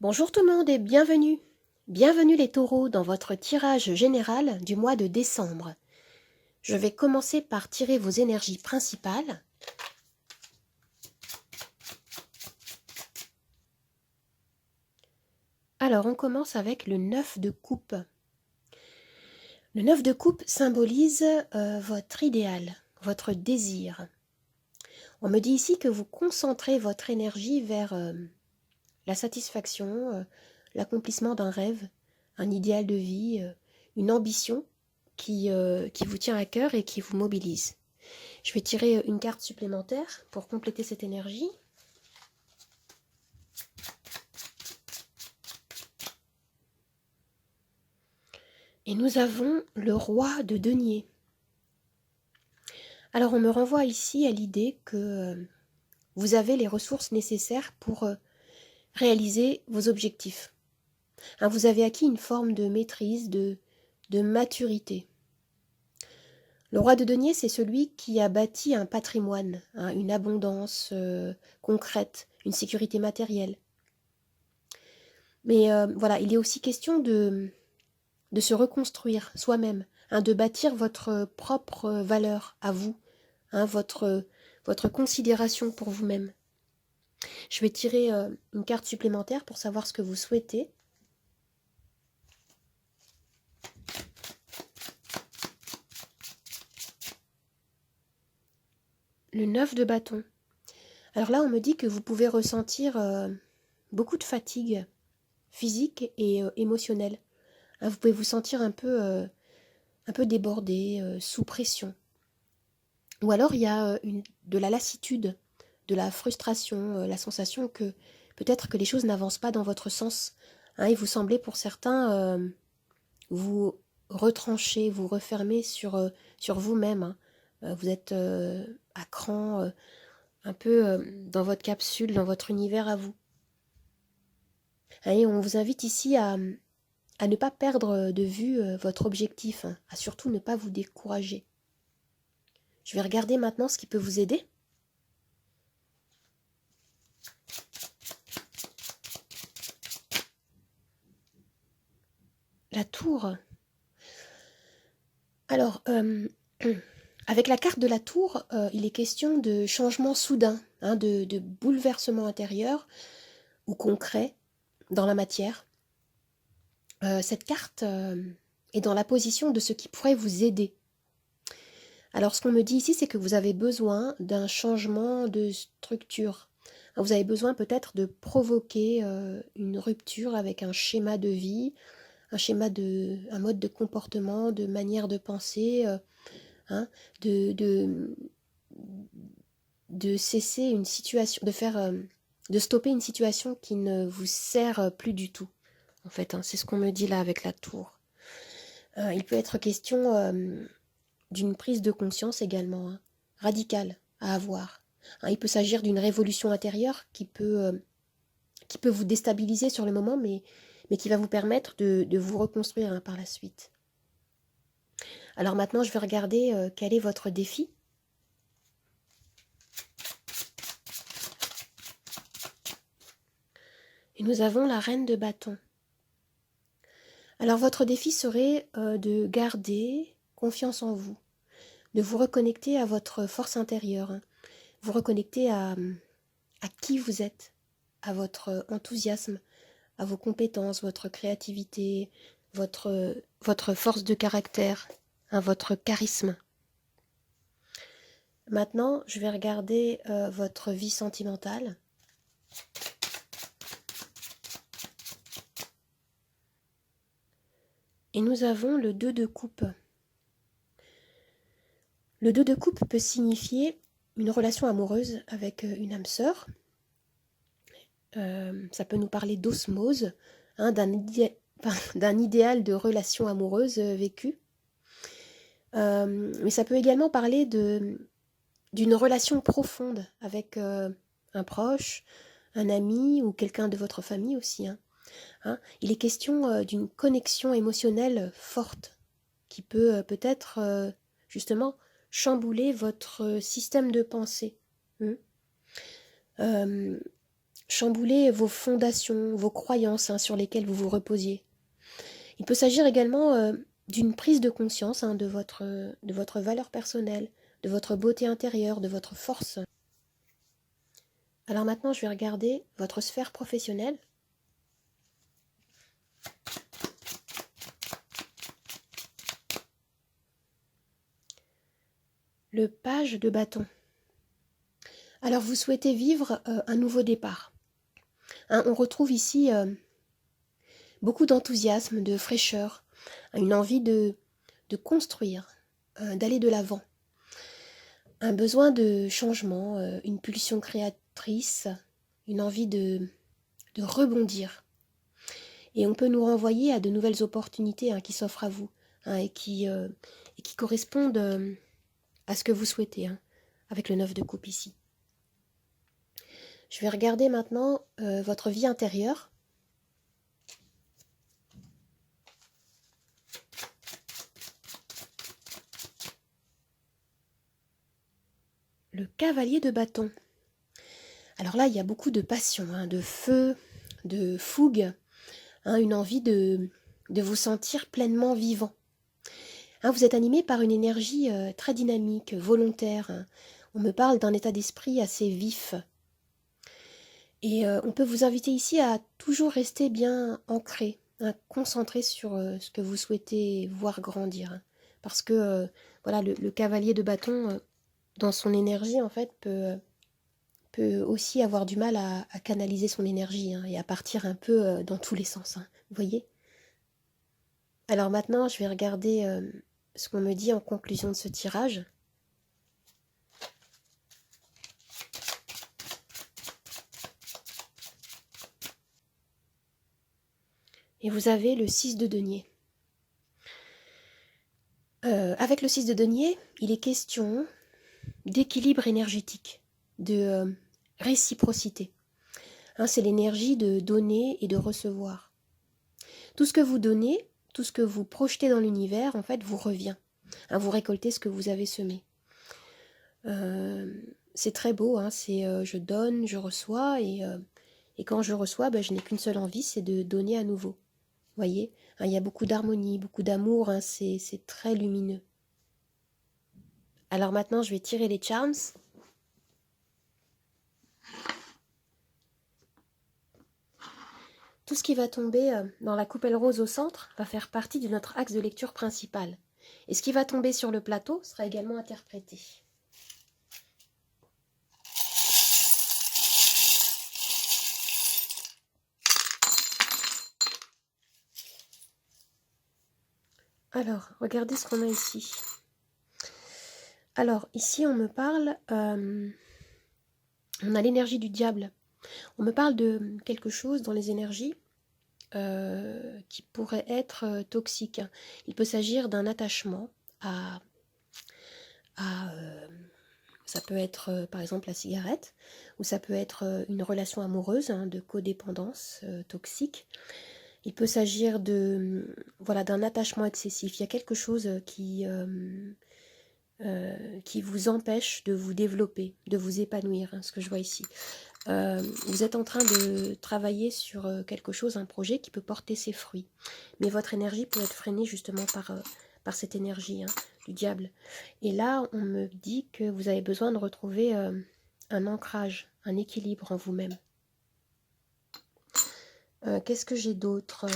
Bonjour tout le monde et bienvenue. Bienvenue les taureaux dans votre tirage général du mois de décembre. Je vais commencer par tirer vos énergies principales. Alors on commence avec le 9 de coupe. Le 9 de coupe symbolise votre idéal, votre désir. On me dit ici que vous concentrez votre énergie vers la satisfaction, l'accomplissement d'un rêve, un idéal de vie, une ambition qui vous tient à cœur et qui vous mobilise. Je vais tirer une carte supplémentaire pour compléter cette énergie. Et nous avons le roi de denier. Alors on me renvoie ici à l'idée que vous avez les ressources nécessaires pour réaliser vos objectifs. Vous avez acquis une forme de maîtrise, de maturité. Le roi de denier, c'est celui qui a bâti un patrimoine, une abondance concrète, une sécurité matérielle. Mais voilà, il est aussi question de se reconstruire soi-même, de bâtir votre propre valeur à vous, votre considération pour vous-même. Je vais tirer une carte supplémentaire pour savoir ce que vous souhaitez. Le 9 de bâton. Alors là, on me dit que vous pouvez ressentir beaucoup de fatigue physique et émotionnelle. Vous pouvez vous sentir un peu débordé, sous pression. Ou alors il y a de la lassitude, de la frustration, la sensation que peut-être que les choses n'avancent pas dans votre sens. Il vous semblez pour certains vous retrancher, vous refermer sur vous-même. Vous êtes à cran, un peu dans votre capsule, dans votre univers à vous. Et on vous invite ici à ne pas perdre de vue votre objectif, à surtout ne pas vous décourager. Je vais regarder maintenant ce qui peut vous aider. La tour. Alors, avec la carte de la tour, il est question de changement soudain, de bouleversement intérieur ou concret dans la matière. Cette carte est dans la position de ce qui pourrait vous aider. Alors, ce qu'on me dit ici, c'est que vous avez besoin d'un changement de structure. Vous avez besoin peut-être de provoquer une rupture avec un schéma de vie, un mode de comportement, de manière de penser, de cesser une situation, de stopper une situation qui ne vous sert plus du tout. En fait, c'est ce qu'on me dit là avec la tour. Il peut être question d'une prise de conscience également, radicale à avoir. Il peut s'agir d'une révolution intérieure qui peut vous déstabiliser sur le moment, mais qui va vous permettre de vous reconstruire par la suite. Alors maintenant, je vais regarder quel est votre défi. Et nous avons la reine de bâton. Alors votre défi serait de garder confiance en vous, de vous reconnecter à votre force intérieure, vous reconnecter à qui vous êtes, à votre enthousiasme, à vos compétences, votre créativité, votre force de caractère, votre charisme. Maintenant, je vais regarder votre vie sentimentale. Et nous avons le 2 de coupe. Le 2 de coupe peut signifier une relation amoureuse avec une âme sœur. Ça peut nous parler d'osmose, d'un idéal de relation amoureuse vécue. Mais ça peut également parler d'une relation profonde avec un proche, un ami ou quelqu'un de votre famille aussi. Il est question d'une connexion émotionnelle forte qui peut peut-être justement chambouler votre système de pensée. chambouler vos fondations, vos croyances sur lesquelles vous vous reposiez. Il peut s'agir également d'une prise de conscience de votre valeur personnelle, de votre beauté intérieure, de votre force. Alors maintenant, je vais regarder votre sphère professionnelle. Le page de bâton. Alors vous souhaitez vivre un nouveau départ. On retrouve ici beaucoup d'enthousiasme, de fraîcheur, une envie de construire, d'aller de l'avant, un besoin de changement, une pulsion créatrice, une envie de rebondir. Et on peut nous renvoyer à de nouvelles opportunités qui s'offrent à vous et qui correspondent à ce que vous souhaitez, avec le 9 de coupe ici. Je vais regarder maintenant votre vie intérieure. Le cavalier de bâton. Alors là, il y a beaucoup de passion, de feu, de fougue, une envie de vous sentir pleinement vivant. Vous êtes animé par une énergie très dynamique, volontaire. On me parle d'un état d'esprit assez vif. Et on peut vous inviter ici à toujours rester bien ancré, concentré sur ce que vous souhaitez voir grandir. Parce que voilà, le cavalier de bâton, dans son énergie, en fait, peut aussi avoir du mal à canaliser son énergie et à partir un peu dans tous les sens. Vous voyez? Alors maintenant, je vais regarder ce qu'on me dit en conclusion de ce tirage. Et vous avez le 6 de denier. Avec le 6 de denier, il est question d'équilibre énergétique, de réciprocité. C'est l'énergie de donner et de recevoir. Tout ce que vous donnez, tout ce que vous projetez dans l'univers, en fait, vous revient. Vous récoltez ce que vous avez semé. C'est très beau, c'est je donne, je reçois, et quand je reçois, je n'ai qu'une seule envie, c'est de donner à nouveau. Vous voyez, il y a beaucoup d'harmonie, beaucoup d'amour, c'est très lumineux. Alors maintenant, je vais tirer les charms. Tout ce qui va tomber dans la coupelle rose au centre va faire partie de notre axe de lecture principal. Et ce qui va tomber sur le plateau sera également interprété. Alors, regardez ce qu'on a ici. Alors, ici, on me parle... on a l'énergie du diable. On me parle de quelque chose dans les énergies qui pourrait être toxique. Il peut s'agir d'un attachement à ça peut être par exemple la cigarette, ou ça peut être une relation amoureuse de codépendance toxique. Il peut s'agir de voilà, d'un attachement excessif. Il y a quelque chose qui vous empêche de vous développer, de vous épanouir, ce que je vois ici. Vous êtes en train de travailler sur quelque chose, un projet qui peut porter ses fruits. Mais votre énergie peut être freinée justement par cette énergie du diable. Et là, on me dit que vous avez besoin de retrouver un ancrage, un équilibre en vous-même. Qu'est-ce que j'ai d'autre?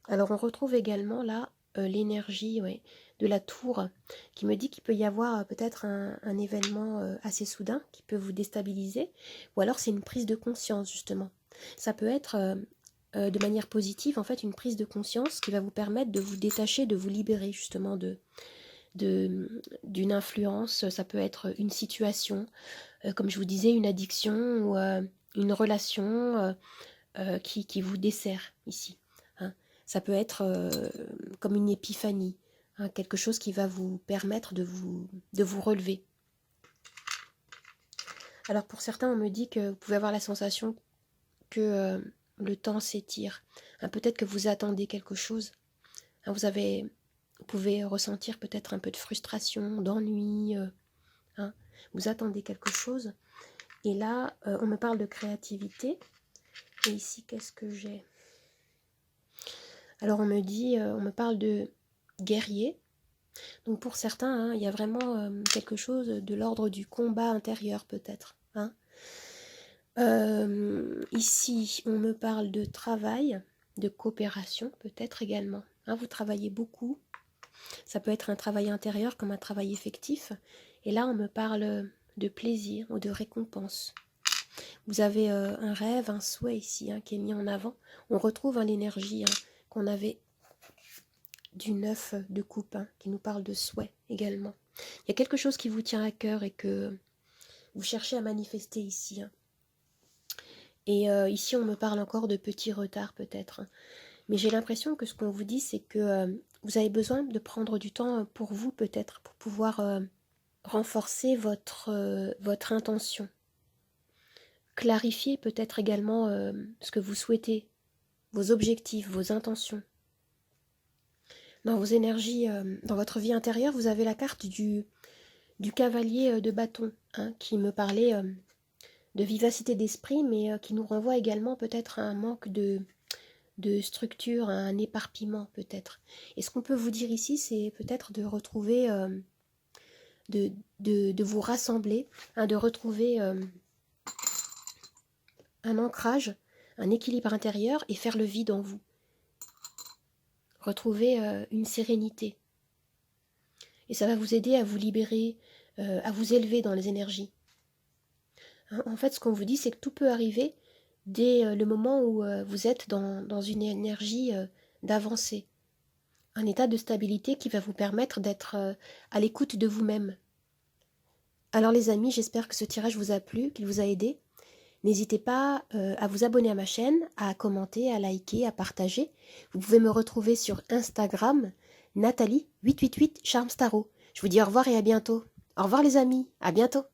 Alors, on retrouve également là l'énergie de la tour qui me dit qu'il peut y avoir peut-être un événement assez soudain qui peut vous déstabiliser, ou alors c'est une prise de conscience justement. Ça peut être de manière positive en fait une prise de conscience qui va vous permettre de vous détacher, de vous libérer justement d'une influence. Ça peut être une situation, comme je vous disais, une addiction ou une relation qui vous dessert ici. Ça peut être comme une épiphanie, quelque chose qui va vous permettre de vous relever. Alors pour certains, on me dit que vous pouvez avoir la sensation que le temps s'étire. Peut-être que vous attendez quelque chose. Vous pouvez ressentir peut-être un peu de frustration, d'ennui. Vous attendez quelque chose. Et là, on me parle de créativité. Et ici, qu'est-ce que j'ai? Alors on me dit, on me parle de guerrier. Donc pour certains, hein, il y a vraiment quelque chose de l'ordre du combat intérieur peut-être. Hein. Ici, on me parle de travail, de coopération peut-être également. Hein, vous travaillez beaucoup. Ça peut être un travail intérieur comme un travail effectif. Et là, on me parle de plaisir ou de récompense. Vous avez un rêve, un souhait ici hein, qui est mis en avant. On retrouve hein, l'énergie hein, qu'on avait du 9 de coupe, hein, qui nous parle de souhait également. Il y a quelque chose qui vous tient à cœur et que vous cherchez à manifester ici. Hein. Et ici, on me parle encore de petits retards peut-être. Hein. Mais j'ai l'impression que ce qu'on vous dit, c'est que vous avez besoin de prendre du temps pour vous peut-être, pour pouvoir renforcer votre intention. Clarifier peut-être également ce que vous souhaitez, vos objectifs, vos intentions. Dans vos énergies, dans votre vie intérieure, vous avez la carte du cavalier de bâton, hein, qui me parlait de vivacité d'esprit, mais qui nous renvoie également peut-être à un manque de structure, à un éparpillement peut-être. Et ce qu'on peut vous dire ici, c'est peut-être de retrouver, de vous rassembler, hein, de retrouver un ancrage, un équilibre intérieur et faire le vide en vous. Retrouver une sérénité. Et ça va vous aider à vous libérer, à vous élever dans les énergies. Hein, en fait, ce qu'on vous dit, c'est que tout peut arriver dès le moment où vous êtes dans une énergie d'avancée. Un état de stabilité qui va vous permettre d'être à l'écoute de vous-même. Alors les amis, j'espère que ce tirage vous a plu, qu'il vous a aidé. N'hésitez pas à vous abonner à ma chaîne, à commenter, à liker, à partager. Vous pouvez me retrouver sur Instagram, Nathalie888 Charmes Tarot. Je vous dis au revoir et à bientôt. Au revoir les amis, à bientôt.